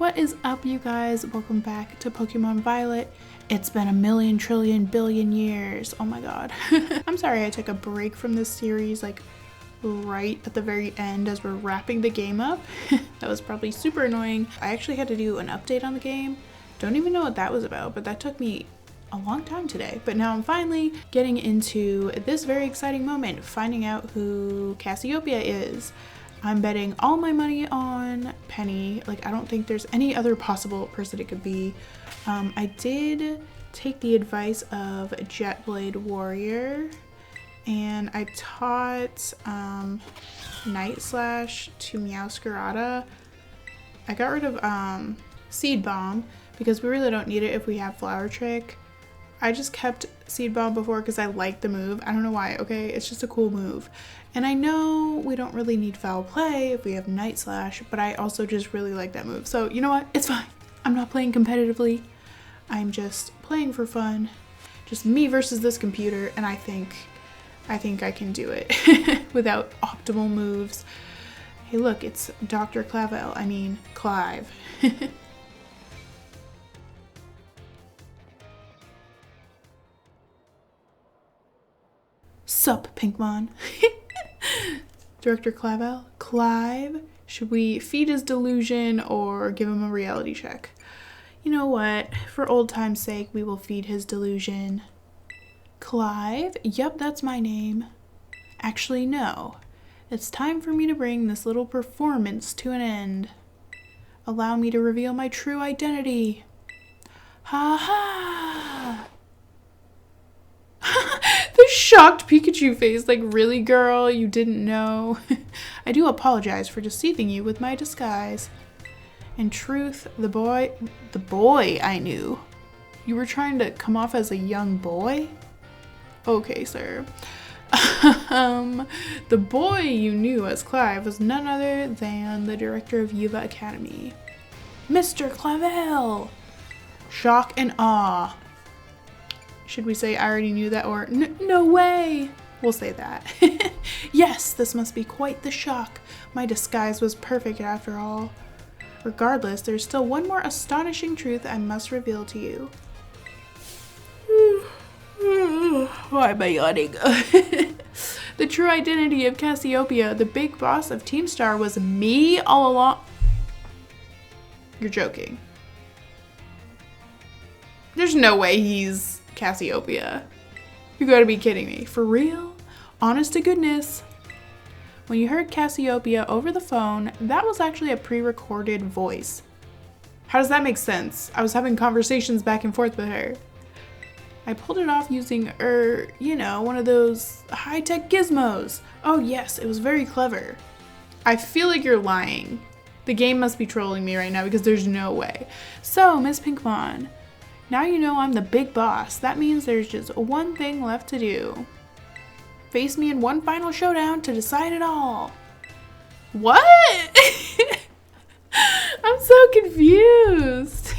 What is up, you guys? Welcome back to Pokemon Violet. It's been a million, trillion, billion years. Oh my god. I'm sorry I took a break from this series like right at the very end as we're wrapping the game up. That was probably super annoying. I actually had to do an update on the game. Don't even know what that was about, but that took me a long time today. But now I'm finally getting into this very exciting moment, finding out who Cassiopeia is. I'm betting all my money on Penny. Like, I don't think there's any other possible person it could be. I did take the advice of Jetblade Warrior, and I taught Night Slash to Meowscarada. I got rid of Seed Bomb because we really don't need it if we have Flower Trick. I just kept Seed Bomb before because I like the move. I don't know why, okay? It's just a cool move. And I know we don't really need Foul Play if we have Night Slash, but I also just really like that move. So, you know what? It's fine. I'm not playing competitively. I'm just playing for fun. Just me versus this computer, and I think I can do it without optimal moves. Hey, look, it's Dr. Clavel. I mean, Clive. Sup, Pinkmon. Director Clavel? Clive? Should we feed his delusion or give him a reality check? You know what? For old time's sake, we will feed his delusion. Clive? Yep, that's my name. Actually, no. It's time for me to bring this little performance to an end. Allow me to reveal my true identity. Ha ha! The shocked Pikachu face, like, really, girl? You didn't know? I do apologize for deceiving you with my disguise. In truth, the boy I knew. You were trying to come off as a young boy? Okay, sir. The boy you knew as Clive was none other than the director of Yuva Academy. Mr. Clavel! Shock and awe. Should we say I already knew that, or no way? We'll say that. Yes, this must be quite the shock. My disguise was perfect after all. Regardless, there's still one more astonishing truth I must reveal to you. Why am I yawning? The true identity of Cassiopeia, the big boss of Team Star, was me all along. You're joking. There's no way he's Cassiopeia. You gotta be kidding me. For real? Honest to goodness. When you heard Cassiopeia over the phone, that was actually a pre-recorded voice. How does that make sense? I was having conversations back and forth with her. I pulled it off using, you know, one of those high-tech gizmos. Oh yes, it was very clever. I feel like you're lying. The game must be trolling me right now because there's no way. So, Miss Pinkmon, now you know I'm the big boss. That means there's just one thing left to do. Face me in one final showdown to decide it all. What? I'm so confused.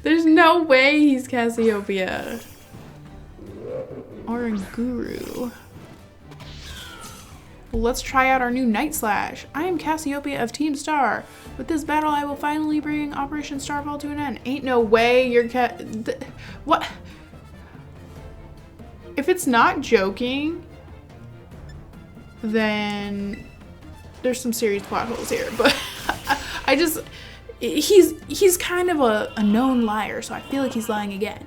There's no way he's Cassiopeia. Or a guru. Well, let's try out our new Night Slash. I am Cassiopeia of Team Star. With this battle, I will finally bring Operation Starfall to an end. Ain't no way you're what? If it's not joking, then there's some serious plot holes here. But he's kind of a known liar, so I feel like he's lying again.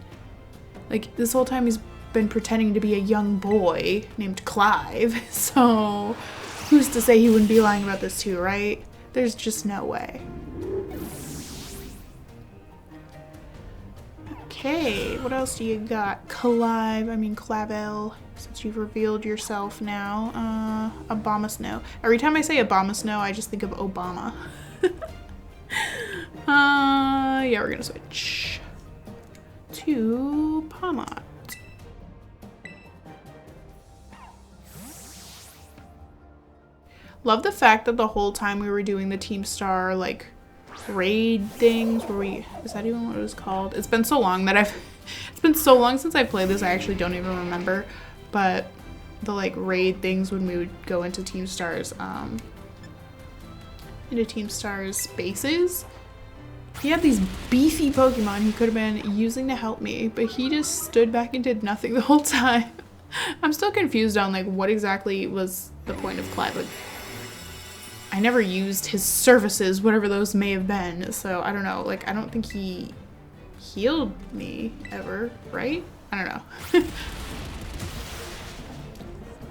Like, this whole time he's been pretending to be a young boy named Clive, so who's to say he wouldn't be lying about this too, right? There's just no way. Okay, what else do you got? Clavel, since you've revealed yourself now. Abomasnow. Every time I say Abomasnow, I just think of Obama. Yeah, we're gonna switch to Pomot. Love the fact that the whole time we were doing the Team Star, like, raid things where is that even what it was called? It's been so long since I played this, I actually don't even remember. But the, like, raid things when we would go into Team Star's into Team Star's bases. He had these beefy Pokemon he could have been using to help me, but he just stood back and did nothing the whole time. I'm still confused on like what exactly was the point of Clyde. Like, I never used his services, whatever those may have been, so I don't know. Like, I don't think he healed me ever, right? I don't know.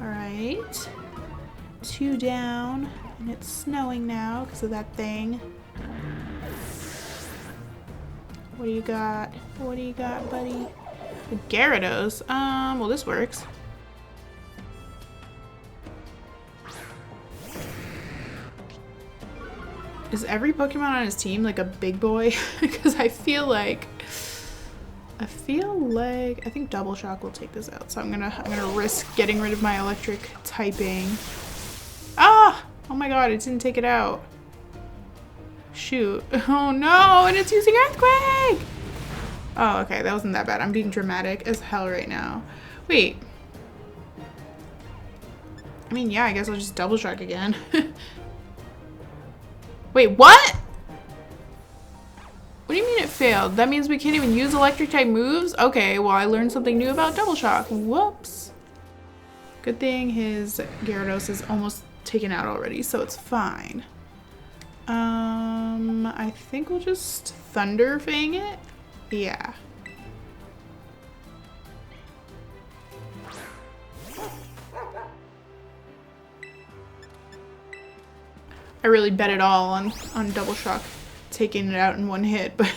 Alright. 2 down, and it's snowing now because of that thing. What do you got? What do you got, buddy? Gyarados. Well, this works. Is every Pokemon on his team like a big boy? Because I think Double Shock will take this out. So I'm gonna risk getting rid of my electric typing. Ah! Oh my god, it didn't take it out. Shoot. Oh no, and it's using Earthquake! Oh, okay, that wasn't that bad. I'm being dramatic as hell right now. Wait. I mean, yeah, I guess I'll just Double Shock again. Wait, what? What do you mean it failed? That means we can't even use electric type moves? Okay, well, I learned something new about Double Shock. Whoops. Good thing his Gyarados is almost taken out already, so it's fine. I think we'll just Thunder Fang it. Yeah. I really bet it all on Double Shock taking it out in one hit, but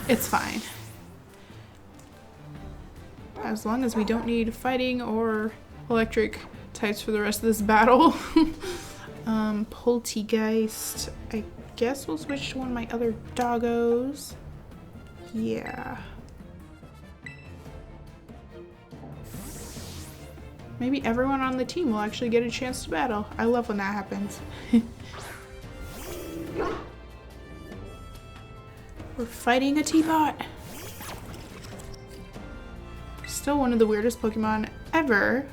it's fine. As long as we don't need fighting or electric types for the rest of this battle. Poltegeist. I guess we'll switch to one of my other doggos. Yeah. Maybe everyone on the team will actually get a chance to battle. I love when that happens. We're fighting a teapot. Still one of the weirdest Pokemon ever.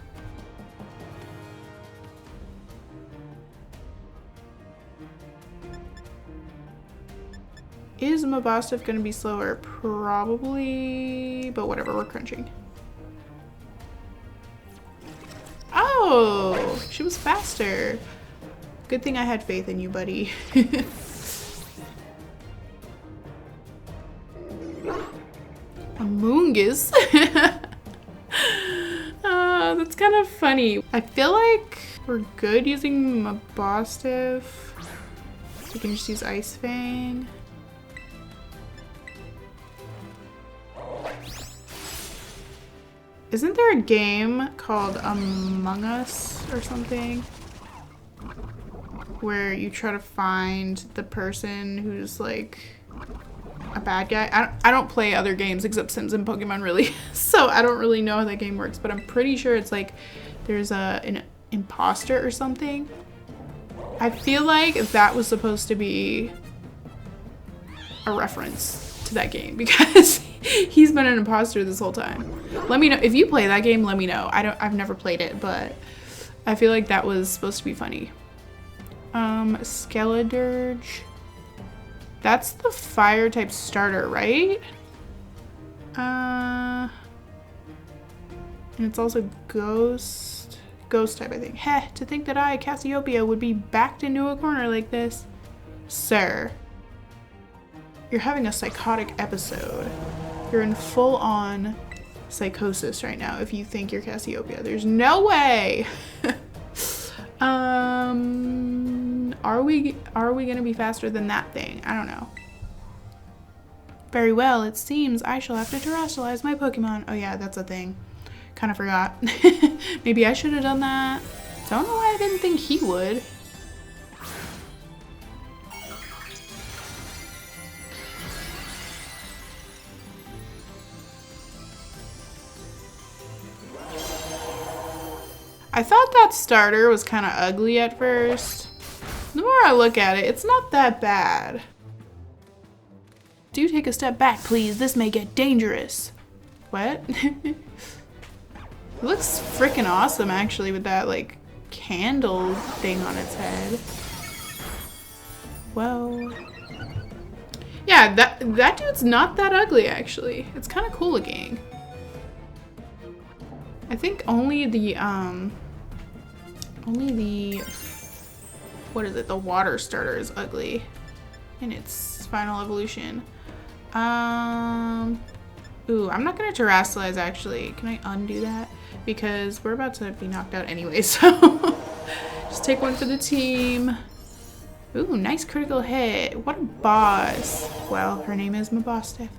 Is Mabostiff gonna be slower? Probably, but whatever, we're crunching. Oh, she was faster. Good thing I had faith in you, buddy. Amoonguss. That's kind of funny. I feel like we're good using Mabostiff. We can just use Ice Fang. Isn't there a game called Among Us or something? Where you try to find the person who's like a bad guy. I don't play other games except Sims and Pokemon really. So I don't really know how that game works, but I'm pretty sure it's like there's an imposter or something. I feel like that was supposed to be a reference to that game because he's been an imposter this whole time. Let me know if you play that game. Let me know. I've never played it, but I feel like that was supposed to be funny. Skeledirge. That's the fire type starter, right? And it's also ghost type, I think. Heh, to think that I, Cassiopeia, would be backed into a corner like this. Sir, you're having a psychotic episode. You're in full-on psychosis right now if you think you're Cassiopeia. There's no way. Are we gonna be faster than that thing? I don't know. Very well, it seems I shall have to terrestrialize my Pokemon. Oh yeah, that's a thing. Kind of forgot. Maybe I should have done that. Don't know why I didn't think he would. I thought that starter was kind of ugly at first. The more I look at it, it's not that bad. Do take a step back, please. This may get dangerous. What? It looks freaking awesome, actually, with that, like, candle thing on its head. well. Yeah, that dude's not that ugly, actually. It's kind of cool looking. I think only the, what is it? The water starter is ugly in its final evolution. Ooh, I'm not gonna terrestrialize, actually. Can I undo that? Because we're about to be knocked out anyway, so just take one for the team. Ooh, nice critical hit. What a boss. Well, her name is Mabostiff.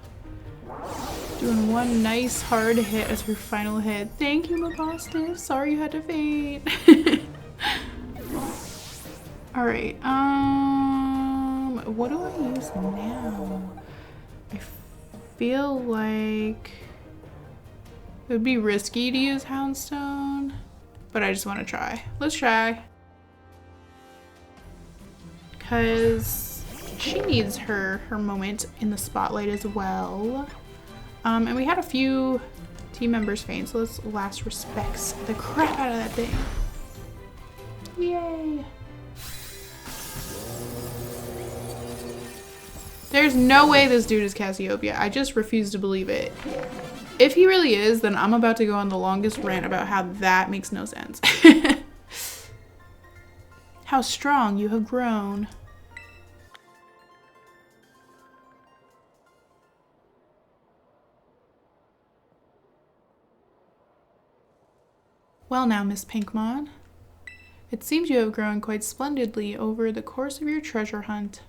Doing one nice hard hit as her final hit. Thank you, Mabostiff. Sorry you had to faint. Alright, what do I use now? I feel like it would be risky to use Houndstone, but I just want to try. Let's try. Because she needs her moment in the spotlight as well. And we had a few team members faint, so let's last respects the crap out of that thing. Yay! There's no way this dude is Cassiopeia. I just refuse to believe it. If he really is, then I'm about to go on the longest rant about how that makes no sense. How strong you have grown. Well now, Miss Pinkmon. It seems you have grown quite splendidly over the course of your treasure hunt.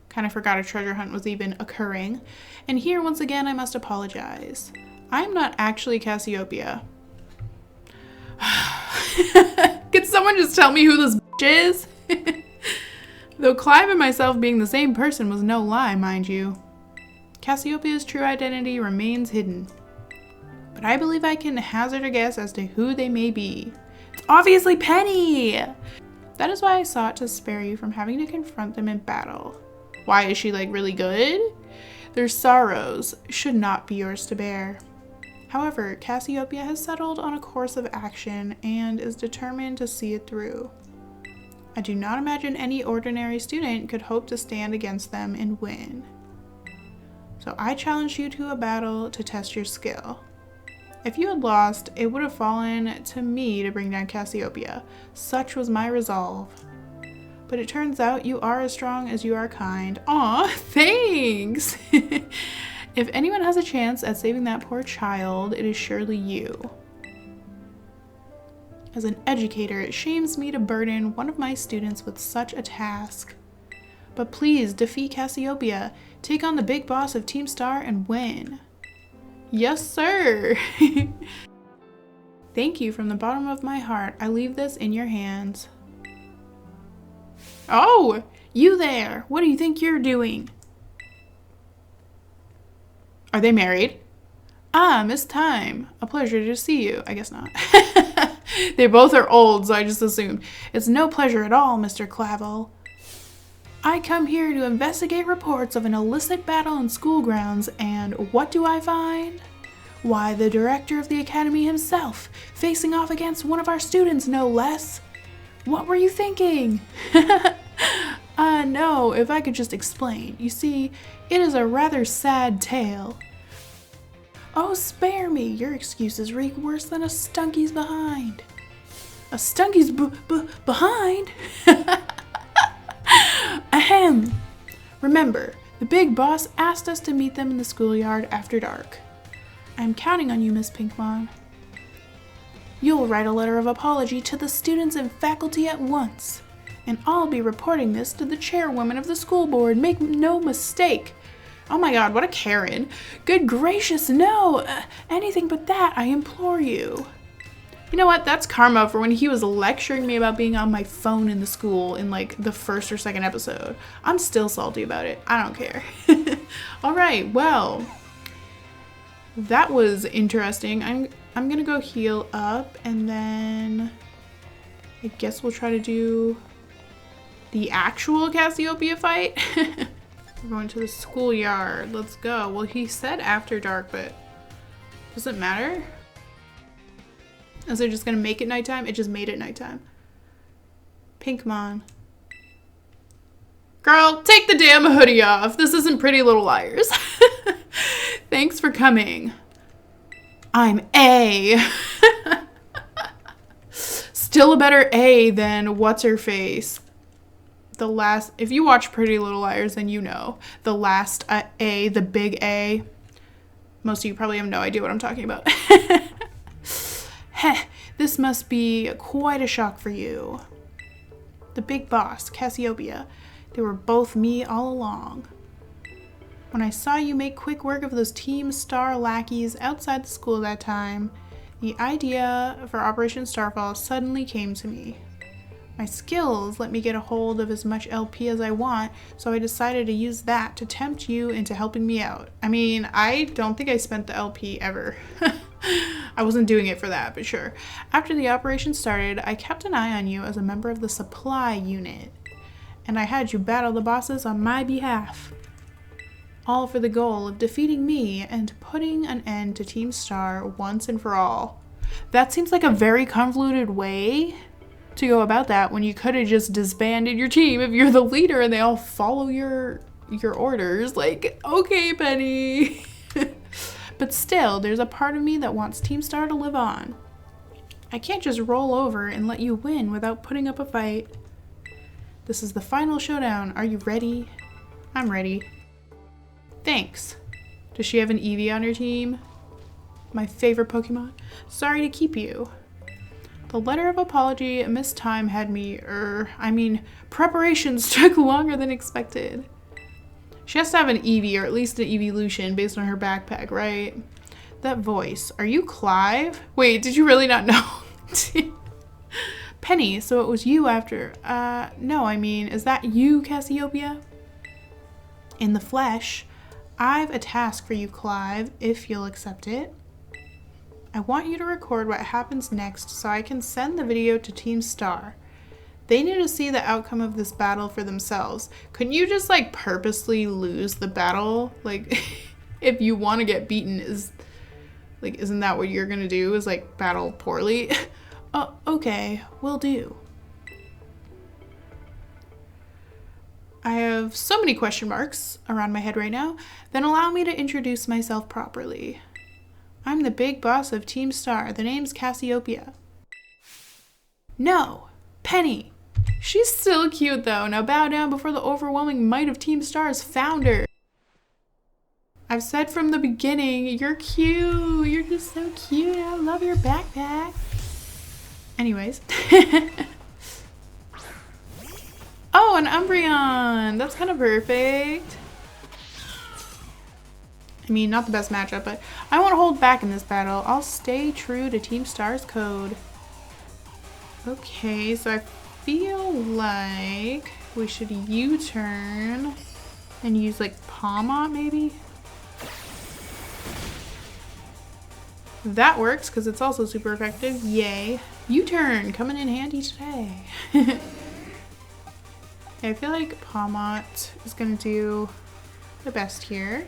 Kind of forgot a treasure hunt was even occurring. And here, once again, I must apologize. I am not actually Cassiopeia. Can someone just tell me who this bitch is? Though Clive and myself being the same person was no lie, mind you. Cassiopeia's true identity remains hidden. But I believe I can hazard a guess as to who they may be. It's obviously Penny! That is why I sought to spare you from having to confront them in battle. Why, is she like really good? Their sorrows should not be yours to bear. However, Cassiopeia has settled on a course of action and is determined to see it through. I do not imagine any ordinary student could hope to stand against them and win. So I challenge you to a battle to test your skill. If you had lost, it would have fallen to me to bring down Cassiopeia. Such was my resolve. But it turns out you are as strong as you are kind. Aw, thanks! If anyone has a chance at saving that poor child, it is surely you. As an educator, it shames me to burden one of my students with such a task. But please defeat Cassiopeia, take on the big boss of Team Star, and win. Yes, sir! Thank you from the bottom of my heart. I leave this in your hands. Oh, you there. What do you think you're doing? Are they married? Ah, Miss Time. A pleasure to see you. I guess not. They both are old, so I just assumed. It's no pleasure at all, Mr. Clavel. I come here to investigate reports of an illicit battle in school grounds, and what do I find? Why, the director of the academy himself, facing off against one of our students, no less. What were you thinking? No, if I could just explain. You see, it is a rather sad tale. Oh, spare me. Your excuses reek worse than a stunky's behind. A stunky's behind? Ahem. Remember, the big boss asked us to meet them in the schoolyard after dark. I'm counting on you, Miss Pinkmon. You'll write a letter of apology to the students and faculty at once. And I'll be reporting this to the chairwoman of the school board. Make no mistake. Oh my god, what a Karen. Good gracious, no. Anything but that, I implore you. You know what? That's karma for when he was lecturing me about being on my phone in the school in like the first or second episode. I'm still salty about it. I don't care. All right, well, that was interesting. I'm gonna go heal up and then I guess we'll try to do the actual Cassiopeia fight. We're going to the schoolyard. Let's go. Well, he said after dark, but does it matter? Is it just gonna make it nighttime? It just made it nighttime. Pinkmon. Girl, take the damn hoodie off. This isn't Pretty Little Liars. Thanks for coming. I'm A. Still a better A than what's-her-face. The last, if you watch Pretty Little Liars, then you know. The last A, the big A. Most of you probably have no idea what I'm talking about. Heh, this must be quite a shock for you. The big boss, Cassiopeia. They were both me all along. When I saw you make quick work of those Team Star lackeys outside the school that time, the idea for Operation Starfall suddenly came to me. My skills let me get a hold of as much LP as I want, so I decided to use that to tempt you into helping me out. I mean, I don't think I spent the LP ever. I wasn't doing it for that, but sure. After the operation started, I kept an eye on you as a member of the supply unit, and I had you battle the bosses on my behalf. All for the goal of defeating me and putting an end to Team Star once and for all. That seems like a very convoluted way to go about that when you could have just disbanded your team if you're the leader and they all follow your orders. Like, okay, Penny. But still, there's a part of me that wants Team Star to live on. I can't just roll over and let you win without putting up a fight. This is the final showdown. Are you ready? I'm ready. Thanks. Does she have an Eevee on her team? My favorite Pokemon? Sorry to keep you. The letter of apology Miss Time had me, preparations took longer than expected. She has to have an Eevee, or at least an evolution, based on her backpack, right? That voice. Are you Clive? Wait, did you really not know? Penny, so it was you after. No, is that you, Cassiopeia? In the flesh. I've a task for you, Clive, if you'll accept it. I want you to record what happens next so I can send the video to Team Star. They need to see the outcome of this battle for themselves. Couldn't you just like purposely lose the battle? Like if you want to get beaten, isn't that what you're gonna do, is like battle poorly? Oh, okay, will do. I have so many question marks around my head right now. Then allow me to introduce myself properly. I'm the big boss of Team Star. The name's Cassiopeia. No, Penny. She's still cute though. Now bow down before the overwhelming might of Team Star's founder. I've said from the beginning, you're cute. You're just so cute. I love your backpack. Anyways. Oh, an Umbreon. That's kind of perfect. I mean, not the best matchup, but I won't hold back in this battle. I'll stay true to Team Star's code. Okay, so I feel like we should U-turn and use like Palmot maybe? That works because it's also super effective. Yay. U-turn coming in handy today. I feel like Palmot is going to do the best here.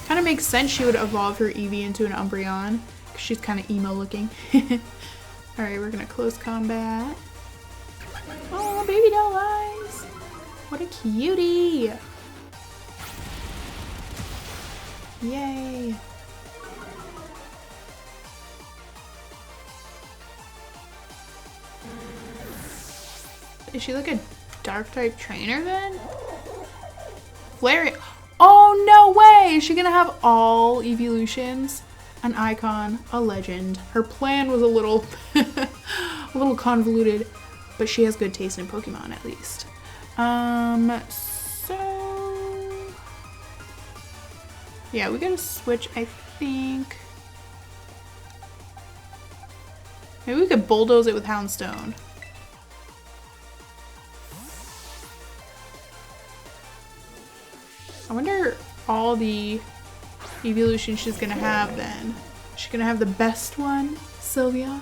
Kind of makes sense she would evolve her Eevee into an Umbreon because she's kind of emo looking. Alright, we're going to close combat. Oh, baby doll eyes. What a cutie. Yay. Is she like a dark type trainer then? Flareon. Oh, no way! Is she gonna have all evolutions? An icon, a legend. Her plan was a little a little convoluted, but she has good taste in Pokemon at least. So yeah, we gotta switch, I think. Maybe we could bulldoze it with Houndstone. I wonder all the evolutions she's gonna have then. Is she gonna have the best one, Sylvia?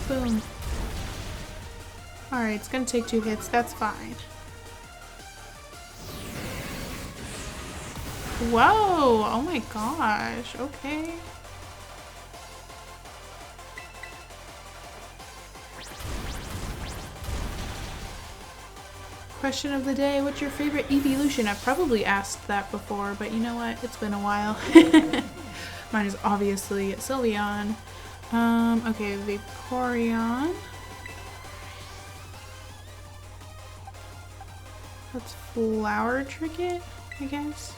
Boom. Alright, it's gonna take 2 hits, that's fine. Whoa! Oh my gosh. Okay. Question of the day, what's your favorite evolution? I've probably asked that before, but you know what? It's been a while. Mine is obviously Sylveon. Okay, Vaporeon. Let's Flower Trick it, I guess.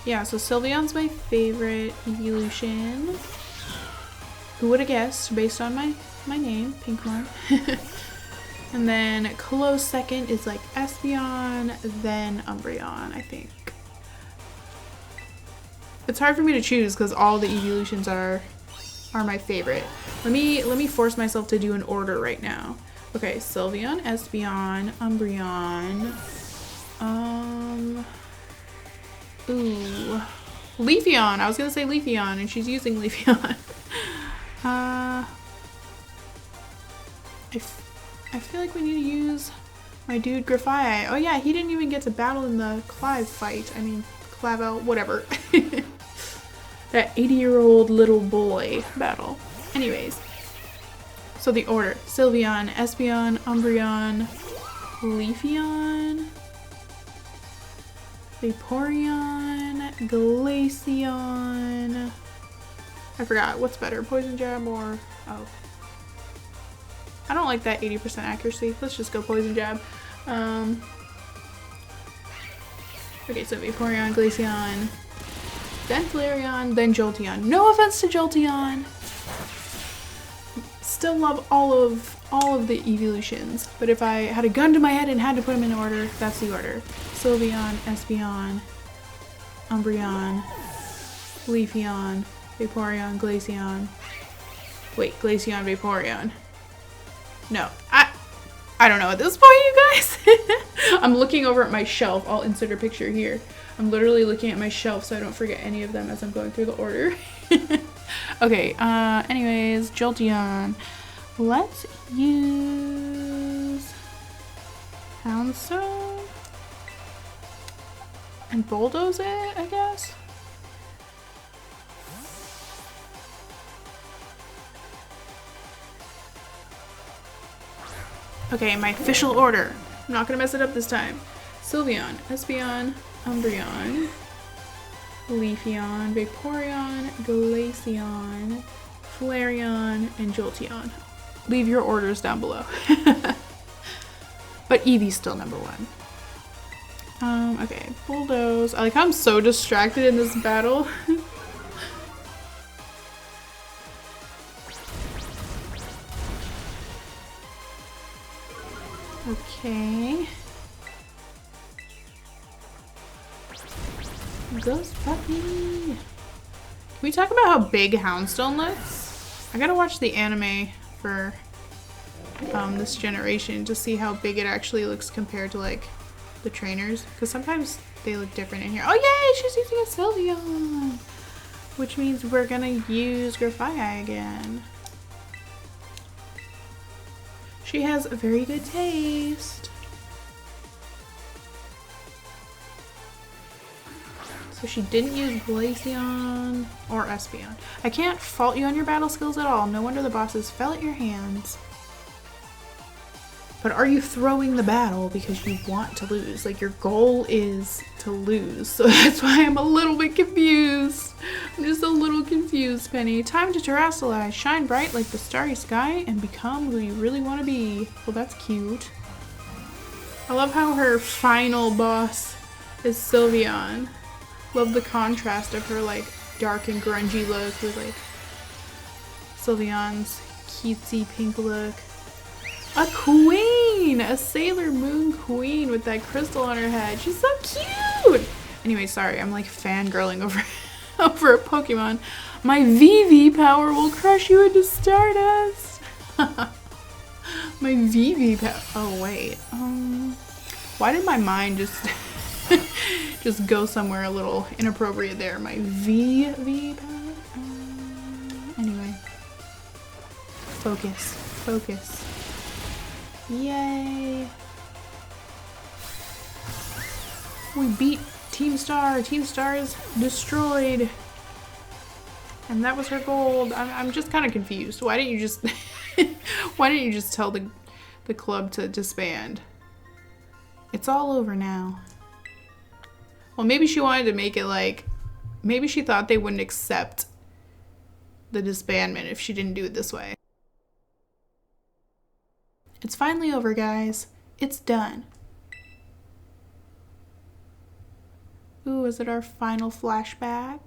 Yeah, so Sylveon's my favorite evolution. Who would have guessed based on my name, Pinkmon. And then close second is like Espeon, then Umbreon, I think. It's hard for me to choose because all the evolutions are my favorite. Let me force myself to do an order right now. Okay, Sylveon, Espeon, Umbreon, ooh, Leafeon. I was gonna say Leafeon, and she's using Leafeon. I feel like we need to use my dude Grafaiai. Oh yeah, he didn't even get to battle in the Clive fight. I mean, Clavel, whatever. That 80-year-old little boy battle. Anyways, so the order: Sylveon, Espeon, Umbreon, Leafeon, Vaporeon, Glaceon. I forgot, what's better, Poison Jab or, oh. I don't like that 80% accuracy. Let's just go Poison Jab. Okay, so Vaporeon, Glaceon, then Flareon, then Jolteon. No offense to Jolteon. Still love all of the evolutions, but if I had a gun to my head and had to put them in order, that's the order. Sylveon, Espeon, Umbreon, Leafeon, Vaporeon, Glaceon. Wait, Glaceon, Vaporeon. No, I don't know at this point, you guys. I'm looking over at my shelf. I'll insert a picture here. I'm literally looking at my shelf so I don't forget any of them as I'm going through the order. Okay, anyways, Jolteon. Let's use Houndstone and Bulldoze it, I guess. Okay, my official order. I'm not gonna mess it up this time. Sylveon, Espeon, Umbreon, Leafeon, Vaporeon, Glaceon, Flareon, and Jolteon. Leave your orders down below. But Eevee's still number one. Okay, Bulldoze. I like how I'm so distracted in this battle. Okay. Ghost puppy. Can we talk about how big Houndstone looks? I gotta watch the anime for this generation to see how big it actually looks compared to like the trainers, because sometimes they look different in here. Oh yay, she's using a Sylveon, which means we're gonna use Grafaiai again. She has a very good taste. So she didn't use Glaceon or Espeon. I can't fault you on your battle skills at all. No wonder the bosses fell at your hands. But are you throwing the battle because you want to lose? Like, your goal is to lose. So that's why I'm a little bit confused. I'm just a little confused, Penny. Time to terrestrialize. Shine bright like the starry sky and become who you really want to be. Well, that's cute. I love how her final boss is Sylveon. Love the contrast of her like dark and grungy look with like Sylveon's cutesy pink look. A queen! A Sailor Moon queen with that crystal on her head. She's so cute! Anyway, sorry, I'm like fangirling over over a Pokemon. My VV power will crush you into stardust! My VV power. Oh, wait. Why did my mind just just go somewhere a little inappropriate there? My VV power? Anyway. Focus. Focus. Yay. We beat Team Star. Team Star is destroyed. And that was her gold. I'm just kind of confused. Why didn't you just why didn't you just tell the club to disband? It's all over now. Well, maybe she wanted to make it like, maybe she thought they wouldn't accept the disbandment if she didn't do it this way. It's finally over, guys. It's done. Ooh, is it our final flashback?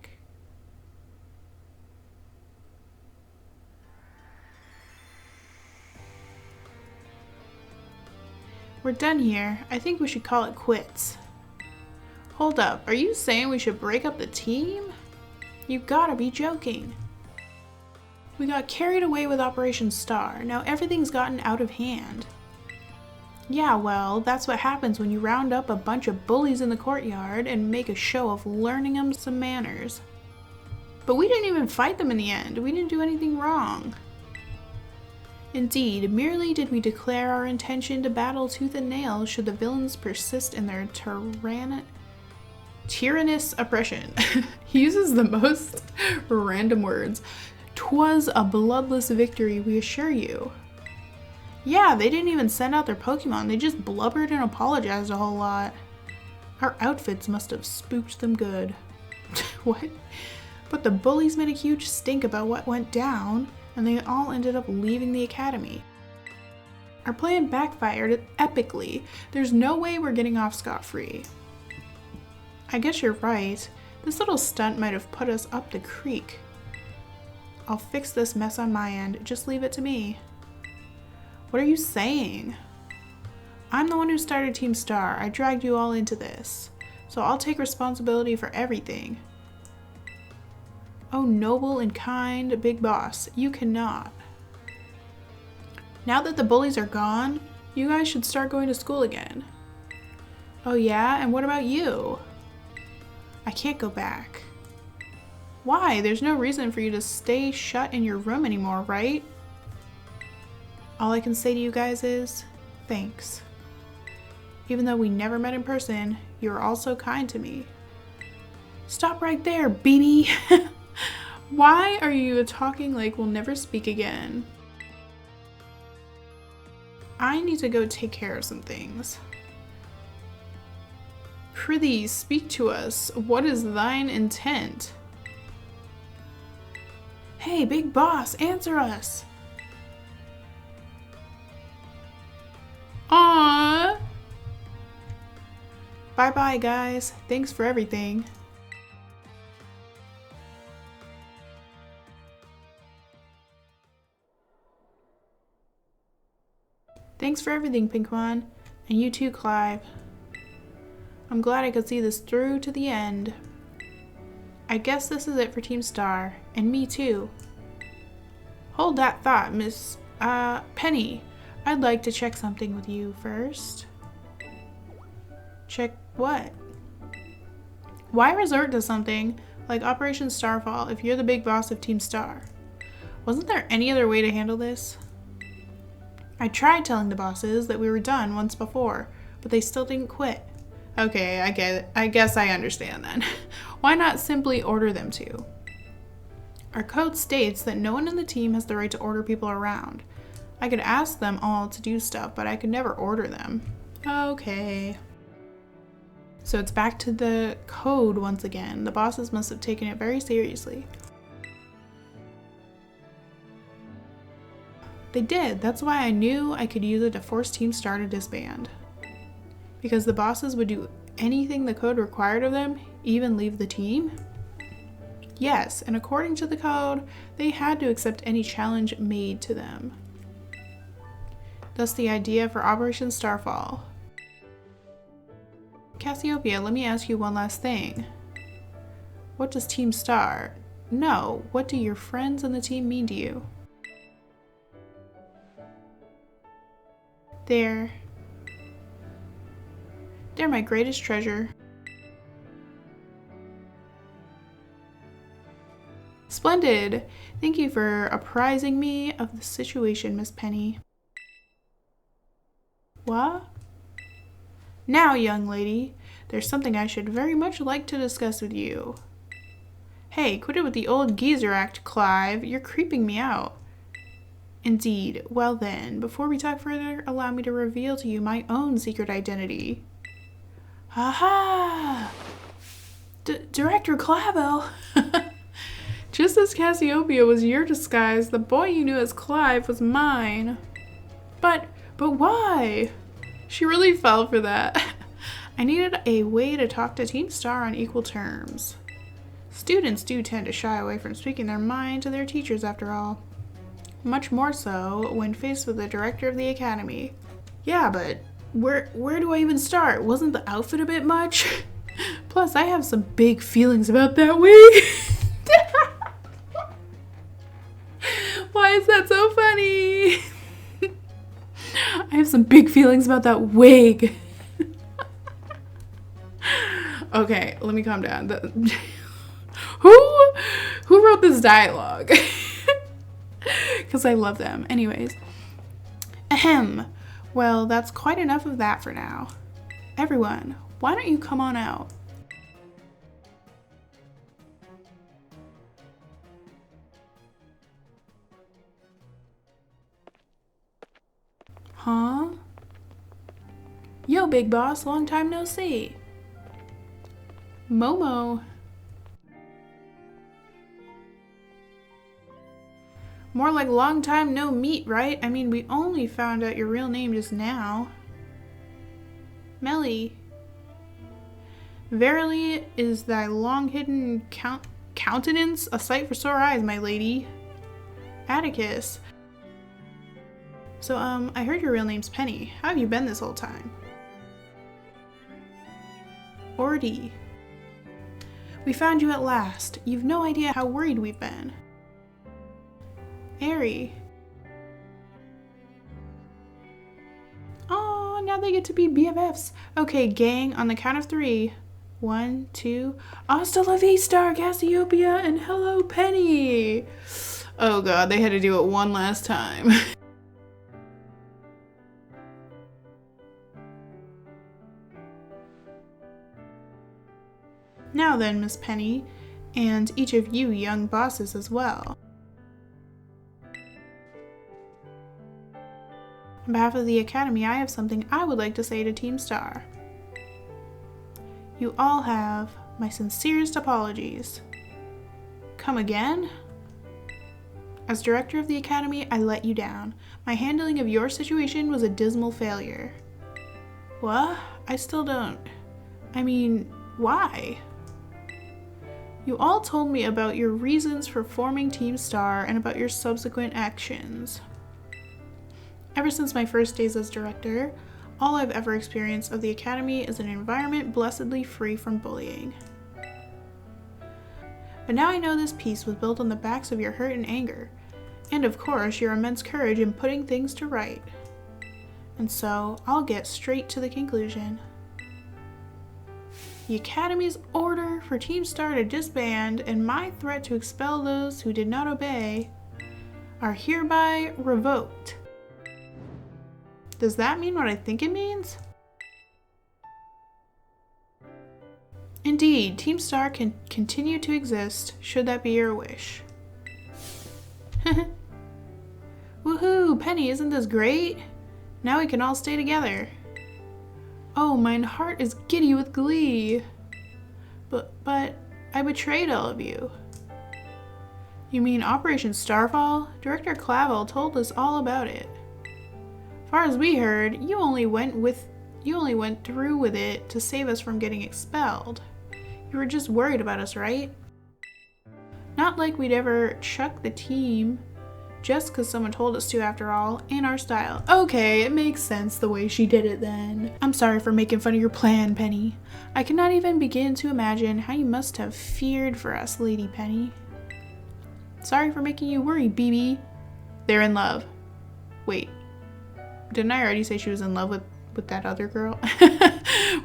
We're done here. I think we should call it quits. Hold up, are you saying we should break up the team? You gotta be joking. We got carried away with Operation Star. Now everything's gotten out of hand. Yeah, well, that's what happens when you round up a bunch of bullies in the courtyard and make a show of learning them some manners. But we didn't even fight them in the end. We didn't do anything wrong. Indeed, merely did we declare our intention to battle tooth and nail should the villains persist in their tyrannous oppression. He uses the most random words. 'Twas a bloodless victory, we assure you. Yeah, they didn't even send out their Pokemon. They just blubbered and apologized a whole lot. Our outfits must have spooked them good. What? But the bullies made a huge stink about what went down, and they all ended up leaving the academy. Our plan backfired epically. There's no way we're getting off scot-free. I guess you're right. This little stunt might have put us up the creek. I'll fix this mess on my end. Just leave it to me. What are you saying? I'm the one who started Team Star. I dragged you all into this. So I'll take responsibility for everything. Oh, noble and kind big boss, you cannot. Now that the bullies are gone, you guys should start going to school again. Oh yeah, and what about you? I can't go back. Why? There's no reason for you to stay shut in your room anymore, right? All I can say to you guys is, thanks. Even though we never met in person, you're all so kind to me. Stop right there, baby! Why are you talking like we'll never speak again? I need to go take care of some things. Prithee, speak to us. What is thine intent? Hey, big boss, answer us. Aww. Bye-bye, guys. Thanks for everything. Thanks for everything, Pinkmon. And you too, Clive. I'm glad I could see this through to the end. I guess this is it for Team Star. And me too. Hold that thought, Miss Penny. I'd like to check something with you first. Check what? Why resort to something like Operation Starfall if you're the big boss of Team Star? Wasn't there any other way to handle this? I tried telling the bosses that we were done once before, but they still didn't quit. Okay, I get it. I guess I understand then. Why not simply order them to? Our code states that no one in the team has the right to order people around. I could ask them all to do stuff, but I could never order them. Okay. So it's back to the code once again. The bosses must have taken it very seriously. They did. That's why I knew I could use it to force Team Star to disband. Because the bosses would do anything the code required of them, even leave the team? Yes, and according to the code, they had to accept any challenge made to them. Thus the idea for Operation Starfall. Cassiopeia, let me ask you one last thing. What does Team Star? No, what do your friends and the team mean to you? They're my greatest treasure. Splendid! Thank you for apprising me of the situation, Miss Penny. What? Now, young lady, There's something I should very much like to discuss with you. Hey, quit it with the old geezer act, Clive. You're creeping me out. Indeed. Well then, before we talk further, allow me to reveal to you my own secret identity. Aha! Director Clavel! Just as Cassiopeia was your disguise, the boy you knew as Clive was mine. But why? She really fell for that. I needed a way to talk to Team Star on equal terms. Students do tend to shy away from speaking their mind to their teachers after all. Much more so when faced with the director of the academy. Yeah, but where do I even start? Wasn't the outfit a bit much? Plus, I have some big feelings about that wig. Why is that so funny? I have some big feelings about that wig. Okay, let me calm down. Who wrote this dialogue? Because I love them. Anyways. Ahem. Well, that's quite enough of that for now. Everyone, why don't you come on out? Huh? Yo, big boss, long time no see. Momo. More like long time no meet, right? I mean, we only found out your real name just now. Melly. Verily is thy long hidden countenance a sight for sore eyes, my lady. Atticus. So, I heard your real name's Penny. How have you been this whole time? Ordy. We found you at last. You've no idea how worried we've been. Airy. Oh, now they get to be BFFs. Okay, gang, on the count of 3. 1, 2. Hasta la vista, Cassiopeia, and hello, Penny. Oh god, they had to do it one last time. Now then, Miss Penny, and each of you young bosses as well. On behalf of the Academy, I have something I would like to say to Team Star. You all have my sincerest apologies. Come again? As director of the Academy, I let you down. My handling of your situation was a dismal failure. What? I still don't. I mean, why? You all told me about your reasons for forming Team Star and about your subsequent actions. Ever since my first days as director, all I've ever experienced of the Academy is an environment blessedly free from bullying. But now I know this peace was built on the backs of your hurt and anger, and of course your immense courage in putting things to right. And so, I'll get straight to the conclusion. The Academy's order for Team Star to disband and my threat to expel those who did not obey are hereby revoked. Does that mean what I think it means? Indeed, Team Star can continue to exist, should that be your wish. Woohoo! Penny, isn't this great? Now we can all stay together. Oh, mine heart is giddy with glee. But I betrayed all of you. You mean Operation Starfall? Director Clavel told us all about it. Far as we heard, you only went through with it to save us from getting expelled. You were just worried about us, right? Not like we'd ever chuck the team just because someone told us to, after all, in our style. Okay, it makes sense the way she did it then. I'm sorry for making fun of your plan, Penny. I cannot even begin to imagine how you must have feared for us, Lady Penny. Sorry for making you worry, BB. They're in love. Wait, didn't I already say she was in love with that other girl?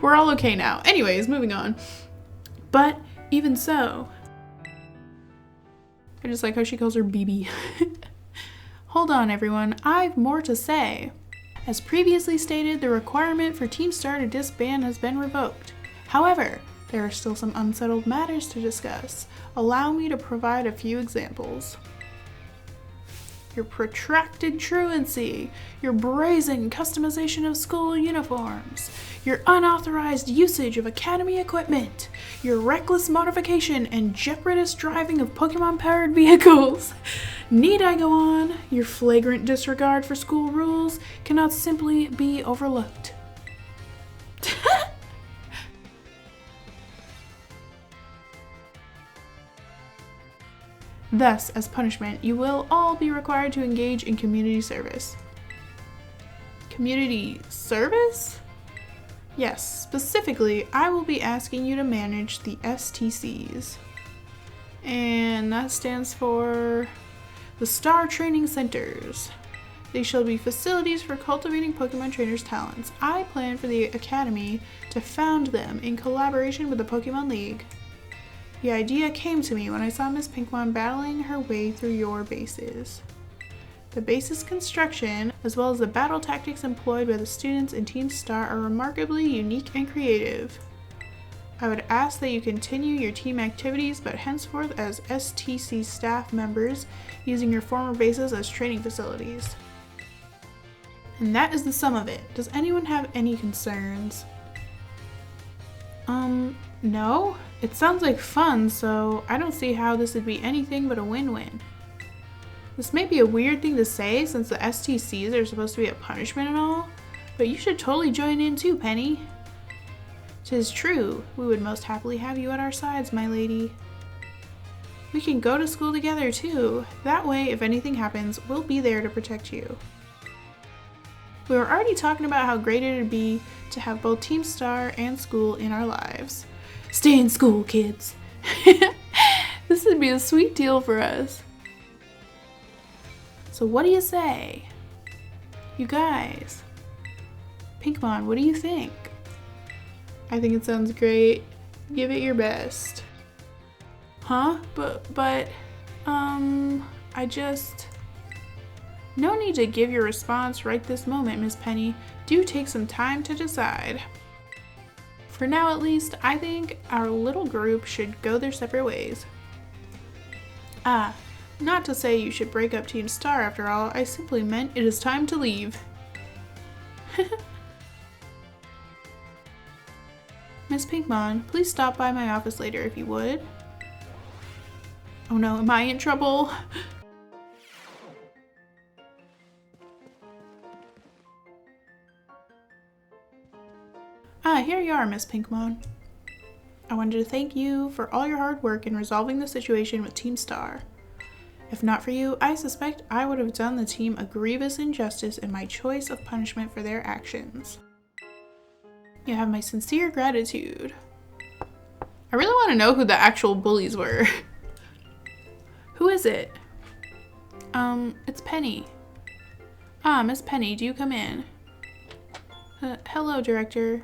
We're all okay now. Anyways, moving on. But even so, I just like how she calls her BB. Hold on, everyone. I've more to say. As previously stated, the requirement for Team Star to disband has been revoked. However, there are still some unsettled matters to discuss. Allow me to provide a few examples. Your protracted truancy, your brazen customization of school uniforms, your unauthorized usage of academy equipment, your reckless modification and jeopardous driving of Pokemon-powered vehicles. Need I go on? Your flagrant disregard for school rules cannot simply be overlooked. Thus, as punishment, you will all be required to engage in community service. Community service? Yes, specifically, I will be asking you to manage the STCs. And that stands for the Star Training Centers. They shall be facilities for cultivating Pokemon trainers' talents. I plan for the Academy to found them in collaboration with the Pokemon League. The idea came to me when I saw Miss Pinkmon battling her way through your bases. The base's construction, as well as the battle tactics employed by the students in Team Star, are remarkably unique and creative. I would ask that you continue your team activities, but henceforth as STC staff members, using your former bases as training facilities. And that is the sum of it. Does anyone have any concerns? No? It sounds like fun, so I don't see how this would be anything but a win-win. This may be a weird thing to say since the STCs are supposed to be a punishment and all, but you should totally join in too, Penny. 'Tis true, we would most happily have you at our sides, my lady. We can go to school together too. That way, if anything happens, we'll be there to protect you. We were already talking about how great it would be to have both Team Star and school in our lives. Stay in school, kids. This would be a sweet deal for us. So what do you say? You guys. Pinkmon, what do you think? I think it sounds great. Give it your best. Huh? But, I just... No need to give your response right this moment, Miss Penny. Do take some time to decide. For now at least, I think our little group should go their separate ways. Not to say you should break up Team Star after all, I simply meant it is time to leave. Miss Pinkmon, please stop by my office later if you would. Oh no, am I in trouble? Here you are, Miss Pinkmon. I wanted to thank you for all your hard work in resolving the situation with Team Star. If not for you, I suspect I would have done the team a grievous injustice in my choice of punishment for their actions. You have my sincere gratitude. I really want to know who the actual bullies were. Who is it? It's Penny. Miss Penny, do you come in? Hello, Director.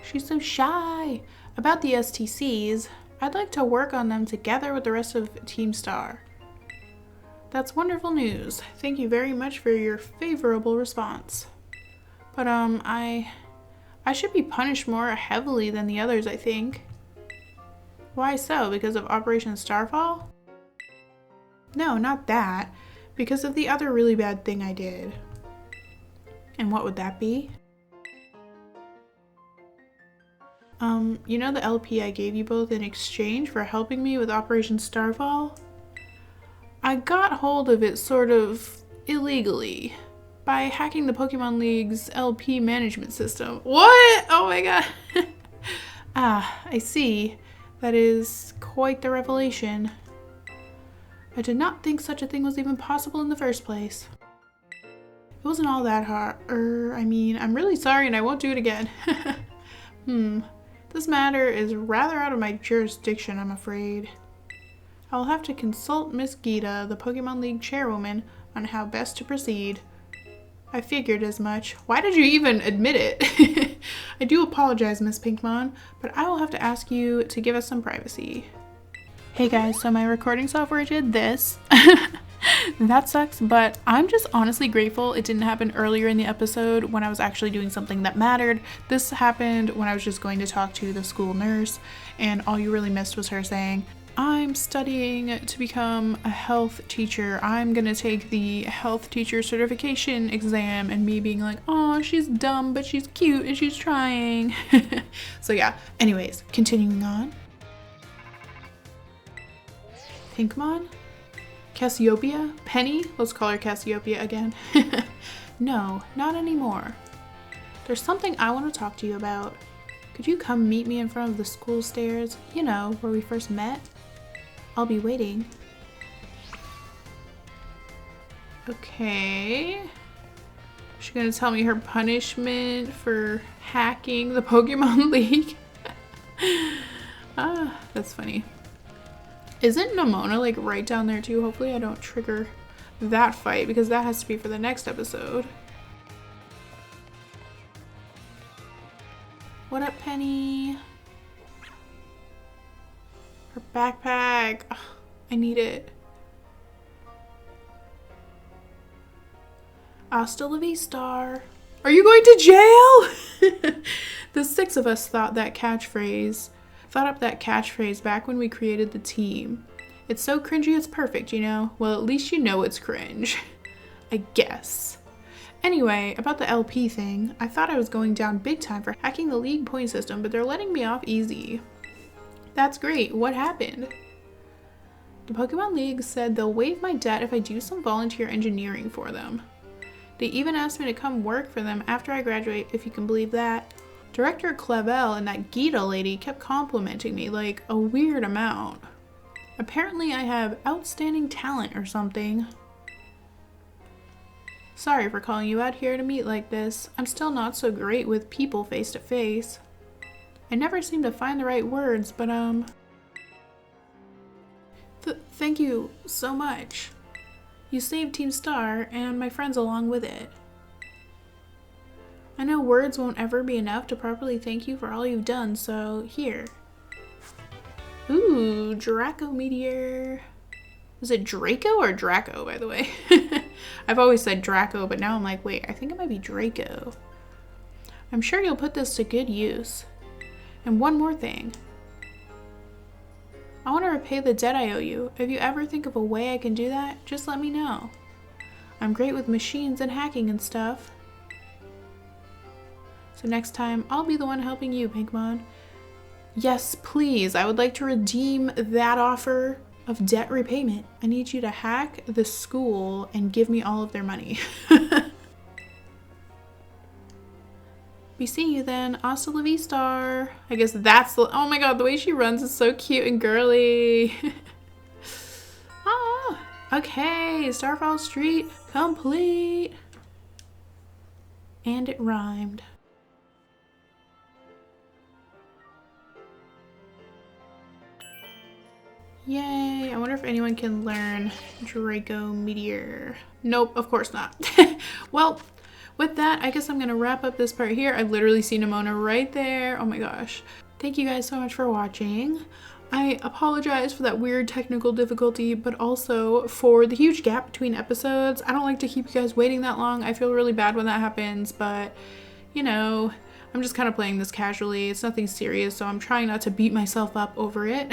She's so shy. About the STCs, I'd like to work on them together with the rest of Team Star. That's wonderful news. Thank you very much for your favorable response. But, I should be punished more heavily than the others, I think. Why so? Because of Operation Starfall? No, not that. Because of the other really bad thing I did. And what would that be? You know the LP I gave you both in exchange for helping me with Operation Starfall? I got hold of it sort of illegally by hacking the Pokemon League's LP management system. What? Oh my god. I see. That is quite the revelation. I did not think such a thing was even possible in the first place. It wasn't all that hard. I'm really sorry and I won't do it again. This matter is rather out of my jurisdiction, I'm afraid. I will have to consult Miss Gita, the Pokemon League chairwoman, on how best to proceed. I figured as much. Why did you even admit it? I do apologize, Miss Pinkmon, but I will have to ask you to give us some privacy. Hey guys, so my recording software did this. That sucks, but I'm just honestly grateful it didn't happen earlier in the episode when I was actually doing something that mattered. This happened when I was just going to talk to the school nurse, and all you really missed was her saying, I'm studying to become a health teacher. I'm gonna take the health teacher certification exam, and me being like, oh, she's dumb, but she's cute and she's trying. So yeah, anyways, continuing on. Pinkmon? Cassiopeia? Penny? Let's call her Cassiopeia again. No, not anymore. There's something I want to talk to you about. Could you come meet me in front of the school stairs? You know, where we first met? I'll be waiting. Okay. She's gonna tell me her punishment for hacking the Pokemon League. Ah, that's funny. Isn't Nemona like right down there too? Hopefully I don't trigger that fight because that has to be for the next episode. What up, Penny? Her backpack. Ugh, I need it. Hasta la vista. Are you going to jail? The 6 of us thought up that catchphrase back when we created the team. It's so cringy it's perfect, you know? Well, at least you know it's cringe. I guess. Anyway, about the LP thing, I thought I was going down big time for hacking the league point system, but they're letting me off easy. That's great. What happened? The Pokemon League said they'll waive my debt if I do some volunteer engineering for them. They even asked me to come work for them after I graduate, if you can believe that. Director Clavel and that Gita lady kept complimenting me like a weird amount. Apparently I have outstanding talent or something. Sorry for calling you out here to meet like this. I'm still not so great with people face to face. I never seem to find the right words, but thank you so much. You saved Team Star and my friends along with it. I know words won't ever be enough to properly thank you for all you've done, so here. Ooh, Draco Meteor. Is it Draco or Draco, by the way? I've always said Draco, but now I'm like, wait, I think it might be Draco. I'm sure you'll put this to good use. And one more thing. I want to repay the debt I owe you. If you ever think of a way I can do that, just let me know. I'm great with machines and hacking and stuff. So next time, I'll be the one helping you, Pinkmon. Yes, please. I would like to redeem that offer of debt repayment. I need you to hack the school and give me all of their money. Be seeing you then. Hasta la vista. I guess that's the— oh my god, the way she runs is so cute and girly. Ah, okay. Starfall Street complete. And it rhymed. Yay, I wonder if anyone can learn Draco Meteor. Nope, of course not. Well, with that, I guess I'm gonna wrap up this part here. I literally see Nemona right there. Oh my gosh. Thank you guys so much for watching. I apologize for that weird technical difficulty, but also for the huge gap between episodes. I don't like to keep you guys waiting that long. I feel really bad when that happens, but you know, I'm just kind of playing this casually. It's nothing serious, so I'm trying not to beat myself up over it.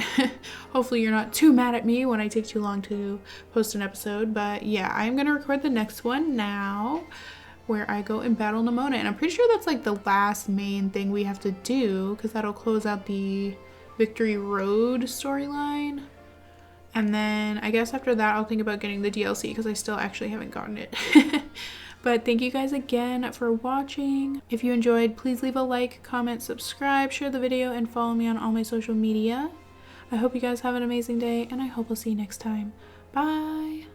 Hopefully you're not too mad at me when I take too long to post an episode, but yeah, I'm gonna record the next one now where I go and battle Nemona, and I'm pretty sure that's like the last main thing we have to do because that'll close out the Victory Road storyline. And then I guess after that I'll think about getting the DLC because I still actually haven't gotten it. But thank you guys again for watching. If you enjoyed, please leave a like, comment, subscribe, share the video, and follow me on all my social media. I hope you guys have an amazing day, and I hope I'll see you next time. Bye!